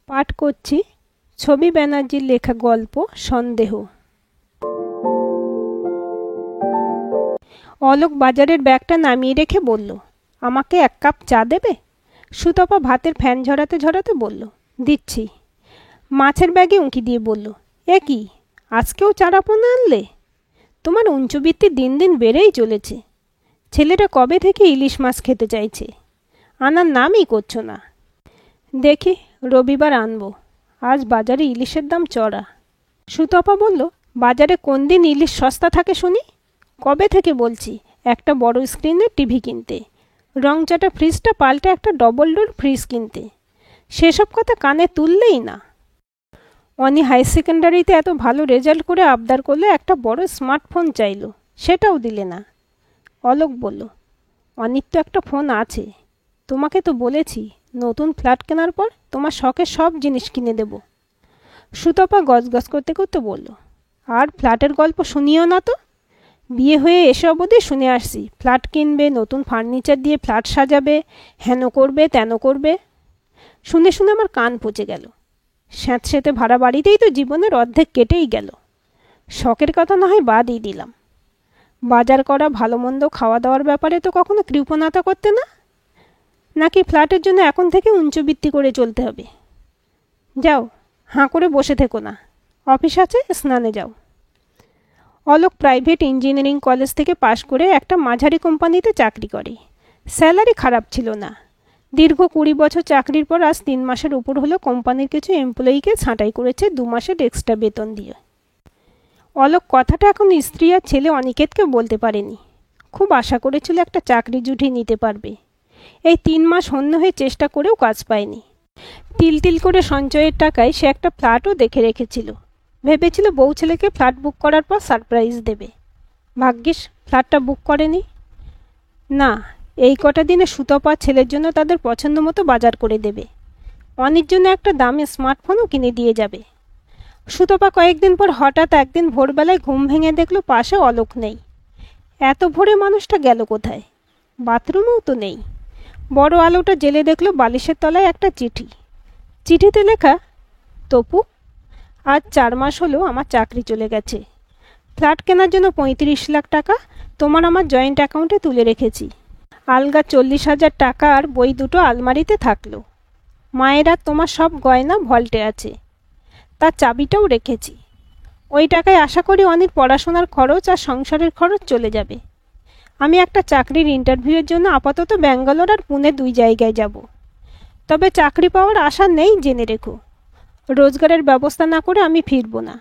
পাঠ করছি ছবি ব্যানার্জির লেখা গল্প সন্দেহ। অলোক বাজারের ব্যাগটা নামিয়ে রেখে বলল, আমাকে 1 কাপ চা দেবে? সুতপা ভাতের ফ্যান ঝরাতে ঝরাতে বলল, দিচ্ছি। মাছের ব্যাগে উঁকি দিয়ে বলল, এ কি, আজকেও চারাপোনা আনলে? তোমার উঞ্চবৃত্তি দিন দিন বেড়েই চলেছে। ছেলেটা কবে থেকে ইলিশ মাছ খেতে চাইছে, আনার নামই করছো না। দেখি রবিবার আনবো, আজ বাজারে ইলিশের দাম চড়া। সুতপা বলল, বাজারে কোন দিন ইলিশ সস্তা থাকে শুনি? কবে থেকে বলছি একটা বড় স্ক্রিনের টিভি কিনতে, রংচাটা ফ্রিজটা পাল্টে একটা ডবল ডোর ফ্রিজ কিনতে। সেসব কথা কানে তুললেই না। অনি হাই সেকেন্ডারিতে এত ভালো রেজাল্ট করে আবদার করলে একটা বড় স্মার্টফোন চাইল, সেটাও দিলে না। অলোক বলল, অনির তো একটা ফোন আছে, তোমাকে তো বলেছি নতুন ফ্ল্যাট কেনার পর তোমার শখের সব জিনিস কিনে দেব। সুতপা গজগজ করতে করতে বলল, আর ফ্ল্যাটের গল্প শুনিও না তো। বিয়ে হয়ে এসে অবধি শুনে আসছি ফ্ল্যাট কিনবে, নতুন ফার্নিচার দিয়ে ফ্ল্যাট সাজাবে, হেন করবে তেন করবে। শুনে শুনে আমার কান পচে গেল। স্যাঁতস্যাঁতে ভাড়া বাড়িতেই তো জীবনের অর্ধেক কেটেই গেল। শখের কথা না হয় বাদই দিলাম। বাজার করা, ভালো মন্দ খাওয়া দাওয়ার ব্যাপারে তো কখনো কৃপণতা করতে না। নাকি ফ্ল্যাটের জন্য এখন থেকে উঞ্চবৃত্তি করে চলতে হবে? যাও, হাঁ করে বসে থেকো না, অফিস আছে, স্নানে যাও। অলোক প্রাইভেট ইঞ্জিনিয়ারিং কলেজ থেকে পাশ করে একটা মাঝারি কোম্পানিতে চাকরি করে। স্যালারি খারাপ ছিল না। দীর্ঘ 20 বছর চাকরির পর আজ 3 মাসের উপর হলো কোম্পানির কিছু এমপ্লয়িকে ছাঁটাই করেছে 2 মাসের এক্সট্রা বেতন দিয়ে। অলোক কথাটা এখন স্ত্রী আর ছেলে অনিকেতকে বলতে পারেনি। খুব আশা করেছিল একটা চাকরি জুটিয়ে নিতে পারবে। এই 3 মাস হন্য হয়ে চেষ্টা করেও কাজ পায়নি। তিল তিল করে সঞ্চয়ের টাকায় সে একটা ফ্ল্যাটও দেখে রেখেছিল। ভেবেছিল বউ ছেলেকে ফ্ল্যাট বুক করার পর সারপ্রাইজ দেবে। ভাগ্যিস ফ্ল্যাটটা বুক করেনি। না, এই কটা দিনে সুতপা ছেলের জন্য তাদের পছন্দ মতো বাজার করে দেবে। অনির জন্য একটা দামি স্মার্টফোনও কিনে দিয়ে যাবে। সুতপা কয়েকদিন পর হঠাৎ একদিন ভোরবেলায় ঘুম ভেঙে দেখলো পাশে অলোক নেই। এত ভোরে মানুষটা গেল কোথায়? বাথরুমেও তো নেই। বড় আলোটা জেলে দেখলো বালিশের তলায় একটা চিঠি। চিঠিতে লেখা, তপু, আজ 4 মাস হলো আমার চাকরি চলে গেছে। ফ্ল্যাট কেনার জন্য 35 লাখ টাকা তোমার আমার জয়েন্ট অ্যাকাউন্টে তুলে রেখেছি। আলগা 40,000 টাকা আর বই দুটো আলমারিতে থাকলো। মায়ের আর তোমার সব গয়না ভল্টে আছে, তার চাবিটাও রেখেছি। ওই টাকায় আশা করি অনির পড়াশোনার খরচ আর সংসারের খরচ চলে যাবে। আমি একটা চাকরির ইন্টারভিউয়ের জন্য আপাতত ব্যাঙ্গালোর আর পুনে 2 জায়গায় যাব। তবে চাকরি পাওয়ার আশা নেই জেনে রেখো। রোজগারের ব্যবস্থা না করে আমি ফিরব না।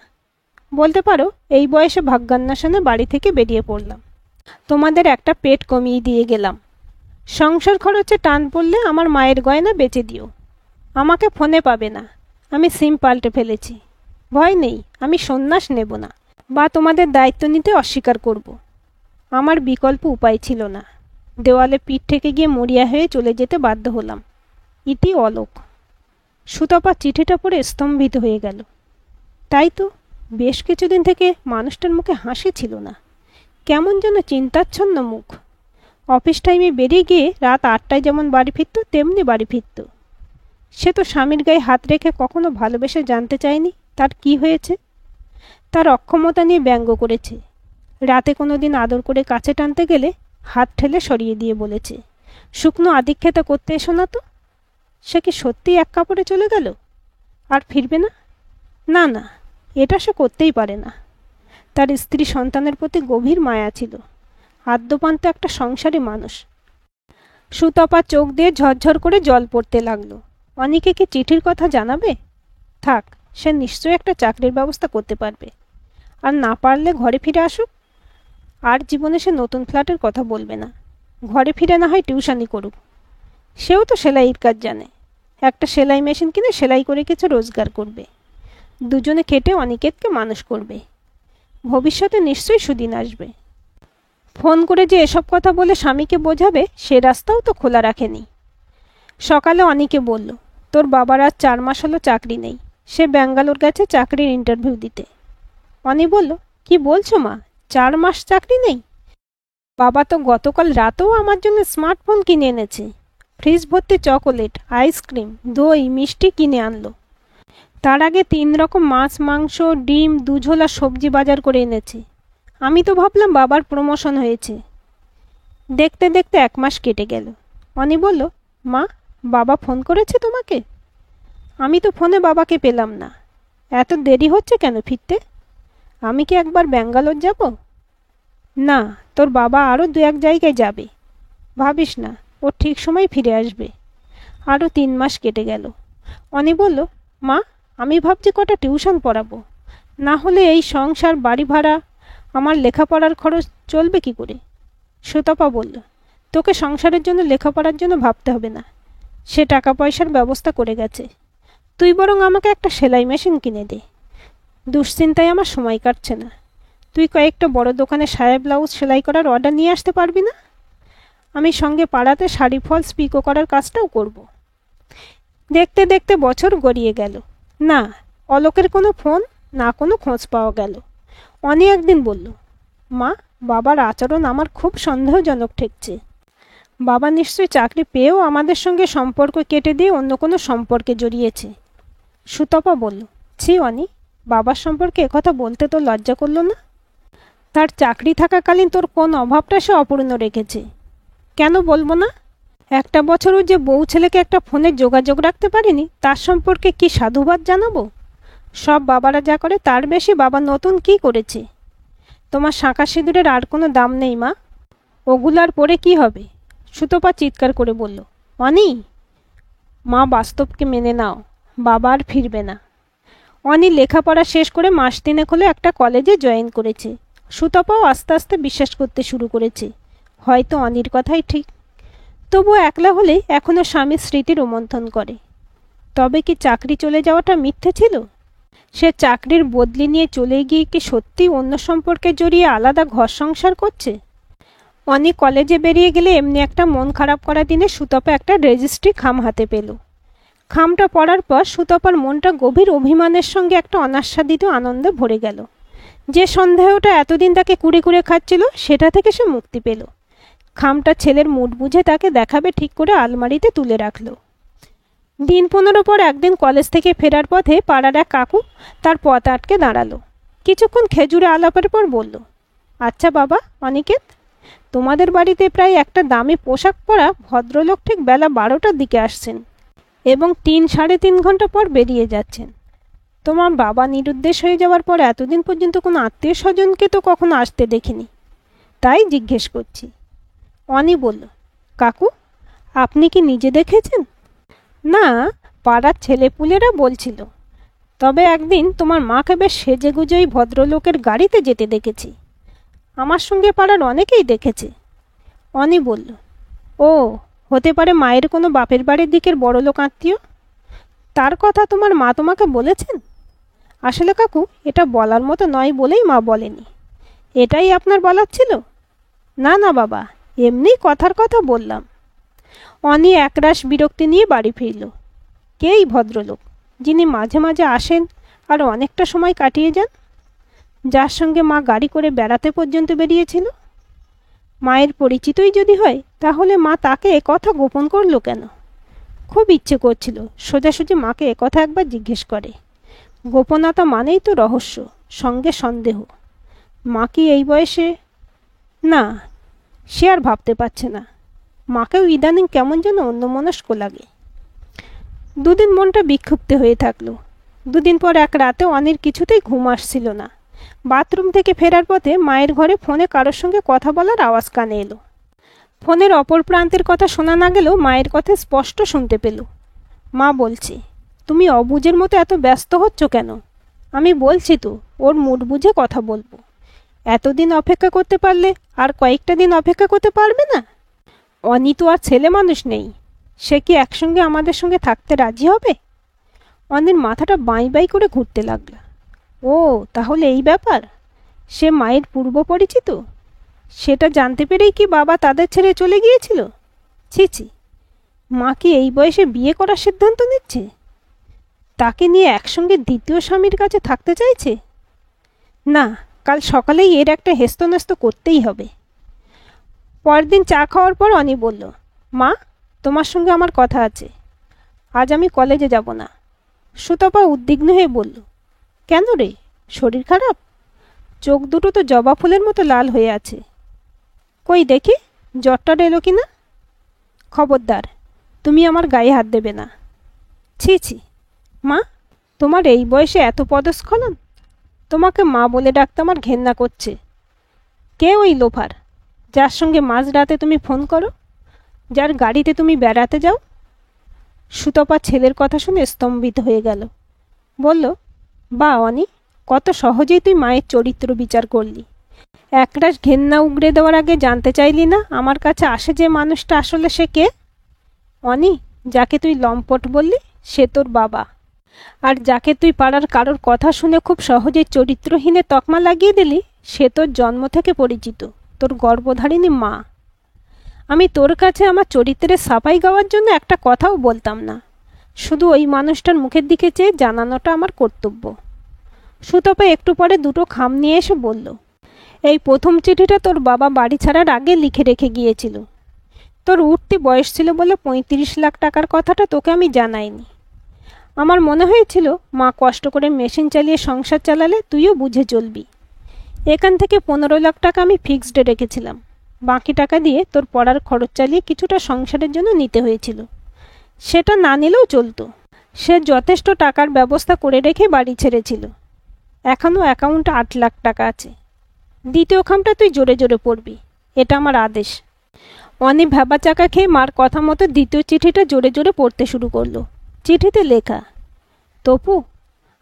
বলতে পারো এই বয়সে ভাগ্যান্বেষণে বাড়ি থেকে বেরিয়ে পড়লাম। তোমাদের একটা পেট কমিয়ে দিয়ে গেলাম। সংসার খরচে টান পড়লে আমার মায়ের গয়না বেচে দিও। আমাকে ফোনে পাবে না, আমি সিম পাল্টে ফেলেছি। ভয় নেই, আমি সন্ন্যাস নেব না বা তোমাদের দায়িত্ব নিতে অস্বীকার করব। আমার বিকল্প উপায় ছিল না। দেওয়ালে পিঠ থেকে গিয়ে মরিয়া হয়ে চলে যেতে বাধ্য হলাম। ইতি অলোক। সুতপা চিঠিটা পড়ে স্তম্ভিত হয়ে গেল। তাই তো, বেশ কিছুদিন থেকে মানুষটার মুখে হাসি ছিল না। কেমন যেন চিন্তাচ্ছন্ন মুখ। অফিস টাইমে বেরিয়ে গিয়ে রাত 8টায় যেমন বাড়ি ফিরত তেমনি বাড়ি ফিরত। সে তো স্বামীর গায়ে হাত রেখে কখনো ভালোবেসে জানতে চায়নি তার কি হয়েছে। তার অক্ষমতা নিয়ে ব্যঙ্গ করেছে। রাতে কোনো দিন আদর করে কাছে টানতে গেলে হাত ঠেলে সরিয়ে দিয়ে বলেছে, শুকনো আদিক্ষেতা করতে এসো না তো। সে কি সত্যি 1 কাপড়ে চলে গেল? আর ফিরবে না? না না, এটা সে করতেই পারে না। তার স্ত্রী সন্তানের প্রতি গভীর মায়া ছিল। আদ্যপান্ত একটা সংসারী মানুষ। সুতপা চোখ দিয়ে ঝরঝর করে জল পড়তে লাগলো। অনিকে কি চিঠির কথা জানাবে? থাক, সে নিশ্চয়ই একটা চাকরির ব্যবস্থা করতে পারবে। আর না পারলে ঘরে ফিরে আসুক। আর জীবনে সে নতুন ফ্ল্যাটের কথা বলবে না। ঘরে ফিরে না হয় টিউশনি করুক। সেও তো সেলাইয়ের কাজ জানে। একটা সেলাই মেশিন কিনে সেলাই করে কিছু রোজগার করবে। দুজনে খেটে অনিকেতকে মানুষ করবে। ভবিষ্যতে নিশ্চয়ই সুদিন আসবে। ফোন করে যে এসব কথা বলে স্বামীকে বোঝাবে সে রাস্তাও তো খোলা রাখেনি। সকালে অনিকে বলল, তোর বাবার আজ 4 মাস হলো চাকরি নেই। সে ব্যাঙ্গালোর গেছে চাকরির ইন্টারভিউ দিতে। অনি বলল, কি বলছো মা, 4 মাস চাকরি নেই? বাবা তো গতকাল রাতেও আমার জন্য স্মার্টফোন কিনে এনেছে। ফ্রিজ ভর্তি চকোলেট, আইসক্রিম, দই, মিষ্টি কিনে আনলো। তার আগে 3 রকম মাছ, মাংস, ডিম, দুঝোলা সবজি বাজার করে এনেছে। আমি তো ভাবলাম বাবার প্রমোশন হয়েছে। দেখতে দেখতে 1 মাস কেটে গেল। অনি বলল, মা, বাবা ফোন করেছে তোমাকে? আমি তো ফোনে বাবাকে পেলাম না। এত দেরি হচ্ছে কেন ফিরতে? আমি কি একবার ব্যাঙ্গালোর যাব? না, তোর বাবা আরও 2-1 জায়গায় যাবে। ভাবিস না, ও ঠিক সময় ফিরে আসবে। আরও 3 মাস কেটে গেল। অনি বলল, মা, আমি ভাবছি কটা টিউশন পড়াবো। না হলে এই সংসার, বাড়ি ভাড়া, আমার লেখাপড়ার খরচ চলবে কি করে? সুতপা বলল, তোকে সংসারের জন্য, লেখাপড়ার জন্য ভাবতে হবে না। সে টাকা পয়সার ব্যবস্থা করে গেছে। তুই বরং আমাকে একটা সেলাই মেশিন কিনে দে। দুশ্চিন্তায় আমার সময় কাটছে না। তুই কয়েকটা বড় দোকানে সায়া ব্লাউজ সেলাই করার অর্ডার নিয়ে আসতে পারবি না? আমি সঙ্গে পাড়াতে শাড়ি ফলস পিকো করার কাজটাও করব। দেখতে দেখতে বছর গড়িয়ে গেল। না, অলোকের কোনো ফোন, না কোনো খোঁজ পাওয়া গেল। অনি একদিন বলল, মা, বাবার আচরণ আমার খুব সন্দেহজনক ঠেকছে। বাবা নিশ্চয়ই চাকরি পেয়েও আমাদের সঙ্গে সম্পর্ক কেটে দিয়ে অন্য কোনো সম্পর্কে জড়িয়েছে। সুতপা বলল, ছি অনি, বাবার সম্পর্কে একথা বলতে তো লজ্জা করলো না? তার চাকরি থাকাকালীন তোর কোন অভাবটা সে অপূর্ণ রেখেছে? কেন বলবো না? একটা বছরও যে বউ ছেলেকে একটা ফোনে যোগাযোগ রাখতে পারিনি, তার সম্পর্কে কি সাধুবাদ জানাবো? সব বাবারা যা করে তার বেশি বাবা নতুন কি করেছে? তোমার শাঁখা সিঁদুরের আর কোনো দাম নেই মা। ওগুলার পরে কি হবে? সুতপা চিৎকার করে বলল, অনি, মা, বাস্তবকে মেনে নাও। বাবা আর ফিরবে না। অনি লেখাপড়া শেষ করে মাস 3 হলে একটা কলেজে জয়েন করেছে। সুতপাও আস্তে আস্তে বিশ্বাস করতে শুরু করেছে, হয়তো অনির কথাই ঠিক। তবু একলা হলে এখনও স্বামীর স্মৃতি রোমন্থন করে। তবে কি চাকরি চলে যাওয়াটা মিথ্যে ছিল? সে চাকরির বদলি নিয়ে চলে গিয়ে কি সত্যি অন্য সম্পর্কে জড়িয়ে আলাদা ঘর সংসার করছে? অনি কলেজে বেরিয়ে গেলে এমনি একটা মন খারাপ করা দিনে সুতপা একটা রেজিস্ট্রি খাম হাতে পেল। খামটা পড়ার পর সুতপার মনটা গভীর অভিমানের সঙ্গে একটা অনাস্বাদিত আনন্দে ভরে গেল। যে সন্দেহটা এতদিন তাকে কুড়ে কুড়ে খাচ্ছিল, সেটা থেকে সে মুক্তি পেল। খামটা ছেলের মুড বুঝে তাকে দেখাবে ঠিক করে আলমারিতে তুলে রাখল। দিন 15 পর একদিন কলেজ থেকে ফেরার পথে পাড়ার এক কাকু তার পথ আটকে দাঁড়ালো। কিছুক্ষণ খেজুরে আলাপের পর বলল, আচ্ছা বাবা অনিকেত, তোমাদের বাড়িতে প্রায় একটা দামি পোশাক পরা ভদ্রলোক ঠিক বেলা 12টার দিকে আসছেন এবং 3-3.5 ঘন্টা পর বেরিয়ে যাচ্ছেন। তোমার বাবা নিরুদ্দেশ হয়ে যাওয়ার পর এতদিন পর্যন্ত কোনো আত্মীয় স্বজনকে তো কখনো আসতে দেখিনি, তাই জিজ্ঞেস করছি। অনি বলল, কাকু, আপনি কি নিজে দেখেছেন? না, পাড়ার ছেলেপুলেরা বলছিল। তবে একদিন তোমার মাকে বেশ সেজেগুজেই ভদ্রলোকের গাড়িতে যেতে দেখেছি। আমার সঙ্গে পাড়ার অনেকেই দেখেছে। অনি বলল, ও, হতে পারে মায়ের কোনো বাপের বাড়ির দিকের বড়লোক আত্মীয়। তার কথা তোমার মা তোমাকে বলেছেন? আসলে কাকু, এটা বলার মতো নয় বলেই মা বলেনি। এটাই আপনার বলার ছিল? না না বাবা, এমনি কথার কথা বললাম। অনি একরাশ বিরক্তি নিয়ে বাড়ি ফিরল। কে এই ভদ্রলোক, যিনি মাঝে মাঝে আসেন আর অনেকটা সময় কাটিয়ে যান? যার সঙ্গে মা গাড়ি করে বেড়াতে পর্যন্ত বেরিয়েছিল? মায়ের পরিচিতই যদি হয়, তাহলে মা তাকে একথা গোপন করলো কেন? খুব ইচ্ছে করছিল সোজাসুজি মাকে একথা একবার জিজ্ঞেস করে। গোপনতা মানেই তো রহস্য, সঙ্গে সন্দেহ। মা কি এই বয়সে? না, সে আর ভাবতে পারছে না। মাকেও ইদানিং কেমন যেন অন্যমনস্ক লাগে। দুদিন মনটা বিক্ষুব্ধ হয়ে থাকলো। দুদিন পর এক রাতে অনির কিছুতেই ঘুম আসছিল না। বাথরুম থেকে ফেরার পথে মায়ের ঘরে ফোনে কারোর সঙ্গে কথা বলার আওয়াজ কানে এলো। ফোনের অপর প্রান্তের কথা শোনা না গেলেও মায়ের কথা স্পষ্ট শুনতে পেল। মা বলছে, তুমি অবুঝের মতো এত ব্যস্ত হচ্ছ কেন? আমি বলছি তো, ওর মুড বুঝে কথা বলবো। এতদিন অপেক্ষা করতে পারলে আর কয়েকটা দিন অপেক্ষা করতে পারবে না? অনি তো আর ছেলে মানুষ নেই, সে কি একসঙ্গে আমাদের সঙ্গে থাকতে রাজি হবে? অনির মাথাটা বাঁই বাঁই করে ঘুরতে লাগল। ও, তাহলে এই ব্যাপার। সে মায়ের পূর্ব পরিচিত? সেটা জানতে পেরেই কি বাবা তাদের ছেড়ে চলে গিয়েছিল? ছি ছি, মা কি এই বয়সে বিয়ে করার সিদ্ধান্ত নিচ্ছে? তাকে নিয়ে একসঙ্গে দ্বিতীয় স্বামীর কাছে থাকতে চাইছে? না, কাল সকালেই এর একটা হেস্তনেস্ত করতেই হবে। পরদিন চা খাওয়ার পর অনি বলল, মা, তোমার সঙ্গে আমার কথা আছে। আজ আমি কলেজে যাব না। সুতপা উদ্বিগ্ন হয়ে বলল, কেন রে, শরীর খারাপ? চোখ দুটো তো জবা ফুলের মতো লাল হয়ে আছে। কই দেখি জ্বরটা এলো কি না। খবরদার, তুমি আমার গায়ে হাত দেবে না। ছি ছি, মা, তোমার এই বয়সে এত পদস্খলন? তোমাকে মা বলে ডাকতে আমার ঘেন্না করছে। কে ওই লোফার, যার সঙ্গে মাঝরাতে তুমি ফোন করো, যার গাড়িতে তুমি বেড়াতে যাও? সুতপা ছেলের কথা শুনে স্তম্ভিত হয়ে গেল। বলল, বা অনি, কত সহজেই তুই মায়ের চরিত্র বিচার করলি। একরাশ ঘেন্না উগড়ে দেওয়ার আগে জানতে চাইলি না আমার কাছে আসে যে মানুষটা আসলে সে কে? অনি, যাকে তুই লম্পট বললি সে তোর বাবা, আর যাকে তুই পাড়ার কারোর কথা শুনে খুব সহজেই চরিত্রহীনে তকমা লাগিয়ে দিলি সে তোর জন্ম থেকে পরিচিত, তোর গর্ভধারিণী মা। আমি তোর কাছে আমার চরিত্রের সাফাই গাওয়ার জন্য একটা কথাও বলতাম না, শুধু ওই মানুষটার মুখের দিকে চেয়ে জানানোটা আমার কর্তব্য। সুতপা একটু পরে দুটো খাম নিয়ে এসে বলল, এই প্রথম চিঠিটা তোর বাবা বাড়ি ছাড়ার আগে লিখে রেখে গিয়েছিল। তোর উঠতি বয়স ছিল বলে 35 লাখ টাকার কথাটা তোকে আমি জানাইনি। আমার মনে হয়েছিল মা কষ্ট করে মেশিন চালিয়ে সংসার চালালে তুইও বুঝে চলবি। এখান থেকে 15 লাখ টাকা আমি ফিক্সডে রেখেছিলাম, বাকি টাকা দিয়ে তোর পড়ার খরচ চালিয়ে কিছুটা সংসারের জন্য নিতে হয়েছিল। সেটা না নিলেও চলতো। সে যথেষ্ট টাকার ব্যবস্থা করে রেখে বাড়ি ছেড়েছিল। এখনও অ্যাকাউন্টে 8 লাখ টাকা আছে। দ্বিতীয় খামটা তুই জোরে জোরে পড়বি, এটা আমার আদেশ। অনি ভেবা চাকা খেয়ে মার কথা মতো দ্বিতীয় চিঠিটা জোরে জোরে পড়তে শুরু করলো। চিঠিতে লেখা, তপু,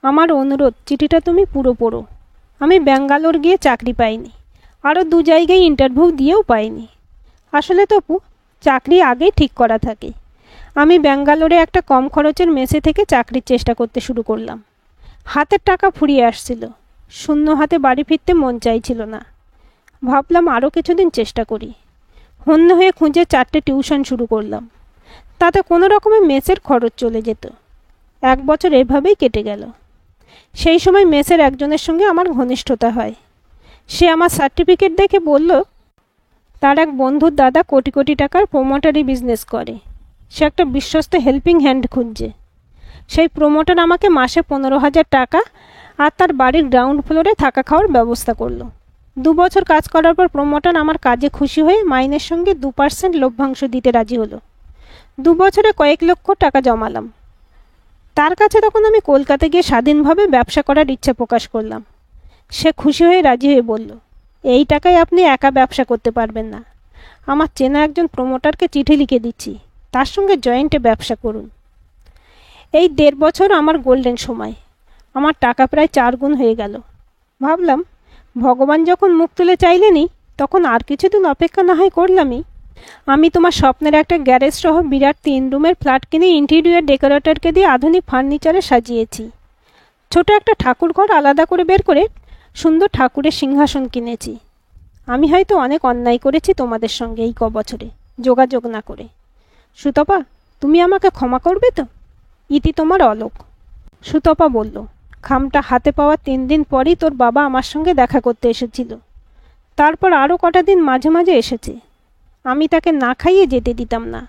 আমার অনুরোধ চিঠিটা তুমি পুরো পড়ো। আমি ব্যাঙ্গালোর গিয়ে চাকরি পাইনি, আরও 2 জায়গায় ইন্টারভিউ দিয়েও পাইনি। আসলে তপু, চাকরি আগেই ঠিক করা থাকে। আমি ব্যাঙ্গালোরে একটা কম খরচের মেসে থেকে চাকরির চেষ্টা করতে শুরু করলাম। হাতের টাকা ফুরিয়ে আসছিল, শূন্য হাতে বাড়ি ফিরতে মন চাইছিল না। ভাবলাম আরও কিছুদিন চেষ্টা করি। হন্য হয়ে খুঁজে 4টে টিউশন শুরু করলাম। তাতে কোনো রকমের মেসের খরচ চলে যেত। 1 বছর এভাবেই কেটে গেল। সেই সময় মেসের একজনের সঙ্গে আমার ঘনিষ্ঠতা হয়। সে আমার সার্টিফিকেট দেখে বলল, তার এক বন্ধুর দাদা কোটি কোটি টাকার প্রোমোটারি বিজনেস করে। সে একটা বিশ্বস্ত হেল্পিং হ্যান্ড খুঁজছে। সেই প্রোমোটার আমাকে মাসে 15,000 টাকা আর তার বাড়ির গ্রাউন্ড ফ্লোরে থাকা খাওয়ার ব্যবস্থা করলো। 2 বছর কাজ করার পর প্রোমোটার আমার কাজে খুশি হয়ে মাইনের সঙ্গে 2% লভ্যাংশ দিতে রাজি হলো। 2 বছরে কয়েক লক্ষ টাকা জমালাম। তার কাছে তখন আমি কলকাতা গিয়ে স্বাধীনভাবে ব্যবসা করার ইচ্ছা প্রকাশ করলাম। সে খুশি হয়ে রাজি হয়ে বলল, এই টাকায় আপনি একা ব্যবসা করতে পারবেন না। আমার চেনা একজন প্রোমোটারকে চিঠি লিখে দিচ্ছি, তার সঙ্গে জয়েন্টে ব্যবসা করুন। এই 1.5 বছর আমার গোল্ডেন সময়। আমার টাকা প্রায় 4 গুণ হয়ে গেল। ভাবলাম, ভগবান যখন মুখ তুলে চাইলেনি, তখন আর কিছুদিন অপেক্ষা না হয় করলামই। আমি তোমার স্বপ্নের একটা গ্যারেজ সহ বিরাট 3 রুমের ফ্ল্যাট কিনে ইন্টেরিয়র ডেকোরেটরকে দিয়ে আধুনিক ফার্নিচারে সাজিয়েছি। ছোট একটা ঠাকুর ঘর আলাদা করে বের করে সুন্দর ঠাকুরের সিংহাসন কিনেছি। আমি হয়তো অনেক অন্যায় করেছি তোমাদের সঙ্গে এই বছরে যোগাযোগ না করে। সুতপা, তুমি আমাকে ক্ষমা করবে তো? ইতি তোমার অলোক। সুতপা বলল, খামটা হাতে পাওয়া 3 দিন পরই তোর বাবা আমার সঙ্গে দেখা করতে এসেছিল। তারপর আরও কটা দিন মাঝে মাঝে এসেছে। আমি তাকে না খাইয়ে যেতে দিতাম না।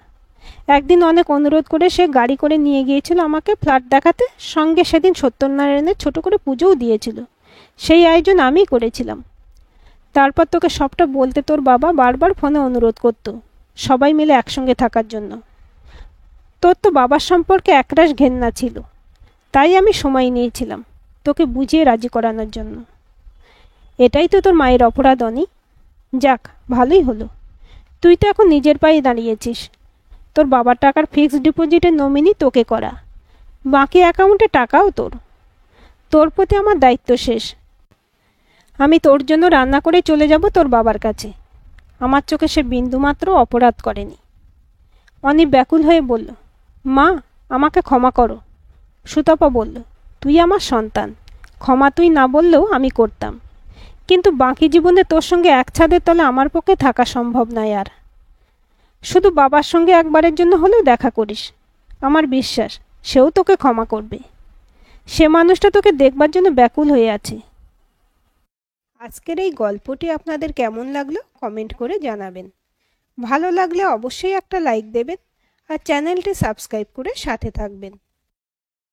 একদিন অনেক অনুরোধ করে সে গাড়ি করে নিয়ে গিয়েছিল আমাকে ফ্ল্যাট দেখাতে। সঙ্গে সেদিন সত্যনারায়ণের ছোট করে পুজোও দিয়েছিল। সেই আয়োজন আমিই করেছিলাম। তারপর তোকে সবটা বলতে তোর বাবা বারবার ফোনে অনুরোধ করতো সবাই মিলে একসঙ্গে থাকার জন্য। তোর তো বাবার সম্পর্কে একরাশ ঘেন্না ছিল, তাই আমি সময় নিয়েছিলাম তোকে বুঝিয়ে রাজি করানোর জন্য। এটাই তো তোর মায়ের অপরাধ অনি। যাক, ভালোই হলো, তুই তো এখন নিজের পায়ে দাঁড়িয়েছিস। তোর বাবার টাকার ফিক্সড ডিপোজিটের নমিনি তোকে করা, বাকি অ্যাকাউন্টে টাকাও তোর। তোর প্রতি আমার দায়িত্ব শেষ। আমি তোর জন্য রান্না করে চলে যাব তোর বাবার কাছে। আমার চোখে সে বিন্দুমাত্র অপরাধ করেনি। অনি ব্যাকুল হয়ে বলল, মা, আমাকে ক্ষমা করো। সুতপা বলল, তুই আমার সন্তান, ক্ষমা তুই না বললেও আমি করতাম, কিন্তু বাকি জীবনে তোর সঙ্গে এক ছাদের তলে আমার পক্ষে থাকা সম্ভব নয়। আর শুধু বাবার সঙ্গে একবারের জন্য হলেও দেখা করিস। আমার বিশ্বাস সেও তোকে ক্ষমা করবে। সে মানুষটা তোকে দেখবার জন্য ব্যাকুল হয়ে আছে। আজকের এই গল্পটি আপনাদের কেমন লাগলো কমেন্ট করে জানাবেন। ভালো লাগলে অবশ্যই একটা লাইক দেবেন আর চ্যানেলটি সাবস্ক্রাইব করে সাথে থাকবেন।